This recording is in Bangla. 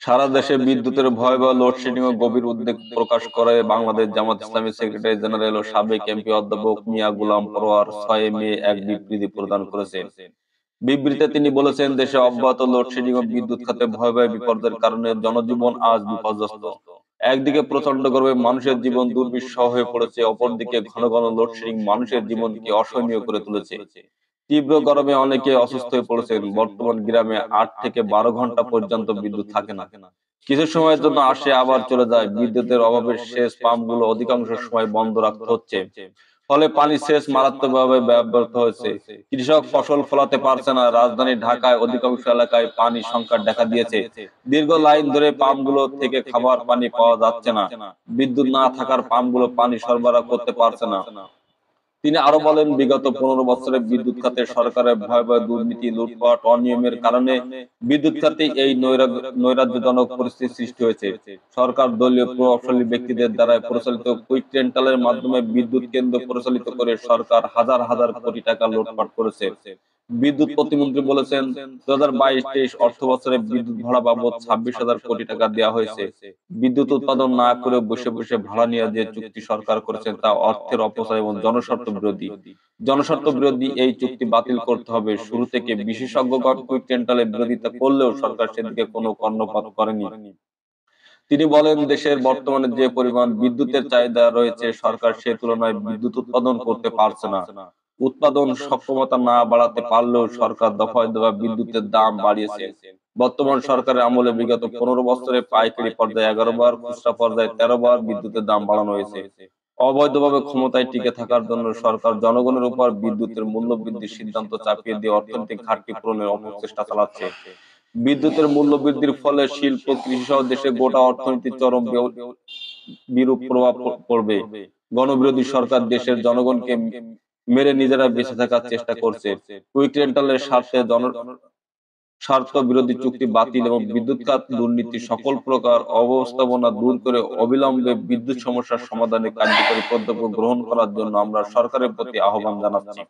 সারা দেশে বিদ্যুতের ভয়াবহ লোডশেডিং ও গভীর উদ্বেগ প্রকাশ করে বাংলাদেশ জামাত ইসলামী সেক্রেটারি জেনারেল ও সাবেক এমপি অধ্যাপক মিয়া গোলাম পরোয়ার 6 মে এক বিবৃতি প্রদান করেছেন। বিবৃতিতে তিনি বলেছেন, দেশে অব্যাহত লোডশেডিং ও বিদ্যুৎ খাতে ভয়াবহ বিপর্যয়ের কারণে জনজীবন আজ বিপর্যস্ত। একদিকে প্রচন্ড গরমে মানুষের জীবন দুর্বিষহ হয়ে পড়েছে, অপরদিকে ঘন ঘন লোডশেডিং মানুষের জীবনকে অসহনীয় করে তুলেছে। তীব্র গরমে অনেকে অসুস্থ হয়ে পড়েছেন। বর্তমান গ্রামে 8 থেকে 12 ঘন্টা পর্যন্ত বিদ্যুৎ থাকে না। কিছু সময়ের জন্য আসে আবার চলে যায়। বিদ্যুতের অভাবে সেচ পাম্পগুলো অধিকাংশ সময় বন্ধ রাখতে হচ্ছে। ফলে পানি সেচ মারাত্মকভাবে ব্যাহত হয়েছে। কৃষক ফসল ফলাতে পারছে না। রাজধানী ঢাকায় অধিকাংশ এলাকায় পানি সংকট দেখা দিয়েছে। দীর্ঘ লাইন ধরে পাম্পগুলো থেকে খাবার পানি পাওয়া যাচ্ছে না। বিদ্যুৎ না থাকার পাম্পগুলো পানি সরবরাহ করতে পারছে না। তিনি আরো বলেন, বিগত 15 বছরে বিদ্যুৎ খাতে সরকারের ভয়াবহ দুর্নীতি, লুটপাট, অনিয়মের কারণে বিদ্যুৎ খাতে এই নৈরাজ্যজনক পরিস্থিতির সৃষ্টি হয়েছে। সরকার দলীয় প্রভাবশালী ব্যক্তিদের দ্বারা পরিচালিত কুইক রেন্টালের মাধ্যমে বিদ্যুৎ কেন্দ্র পরিচালিত করে সরকার হাজার হাজার কোটি টাকা লুটপাট করেছে। বিদ্যুৎ প্রতিমন্ত্রী বলেছেন, 2022-23 অর্থ বছরে বিদ্যুৎ ভাড়া বাবদ 26,000 কোটি টাকা দেওয়া হয়েছে। বিদ্যুৎ উৎপাদন না করে বসে বসে ভাড়া নিয়ে যে চুক্তি সরকার করেছে তা অর্থের অপচয় এবং জনস্বার্থ বিরোধী। জনস্বার্থ বিরোধী এই চুক্তি বাতিল করতে হবে। শুরু থেকে বিশেষজ্ঞগণ কুইক রেন্টালের বিরোধিতা করলেও সরকার সেদিকে কোনো কর্ণপাত করেনি। তিনি বলেন, দেশের বর্তমানে যে পরিমাণ বিদ্যুতের চাহিদা রয়েছে, সরকার সে তুলনায় বিদ্যুৎ উৎপাদন করতে পারছে না। উৎপাদন সক্ষমতা না বাড়াতে পারলেও সরকার দফায় দফায় বিদ্যুতের দাম বাড়িয়েছে। বর্তমান সরকারের আমলে বিগত 15 বছরে পাইকারি পর্যায়ে 11 বার, খুচরা পর্যায়ে 13 বার বিদ্যুতের দাম বাড়ানো হয়েছে। অবৈধভাবে ক্ষমতায় টিকে থাকার জন্য সরকার জনগণের উপর বিদ্যুতের মূল্য বৃদ্ধির সিদ্ধান্ত চাপিয়ে দিয়ে অর্থনৈতিক ঘাটতি পূরণের অপচেষ্টা চালাচ্ছে। বিদ্যুতের মূল্য বৃদ্ধির ফলে শিল্প, কৃষি সহ দেশের গোটা অর্থনীতির চরম বিরূপ প্রভাব পড়বে। গণবিরোধী সরকার দেশের জনগণকে মেরে নিজেরা বেঁচে থাকার চেষ্টা করছে। কুইক রেন্টালের স্বার্থে স্বার্থ বিরোধী চুক্তি বাতিল এবং বিদ্যুৎ খাত দুর্নীতি সকল প্রকার অব্যবস্থাপনা দূর করে অবিলম্বে বিদ্যুৎ সমস্যার সমাধানে কার্যকরী পদক্ষেপ গ্রহণ করার জন্য আমরা সরকারের প্রতি আহ্বান জানাচ্ছি।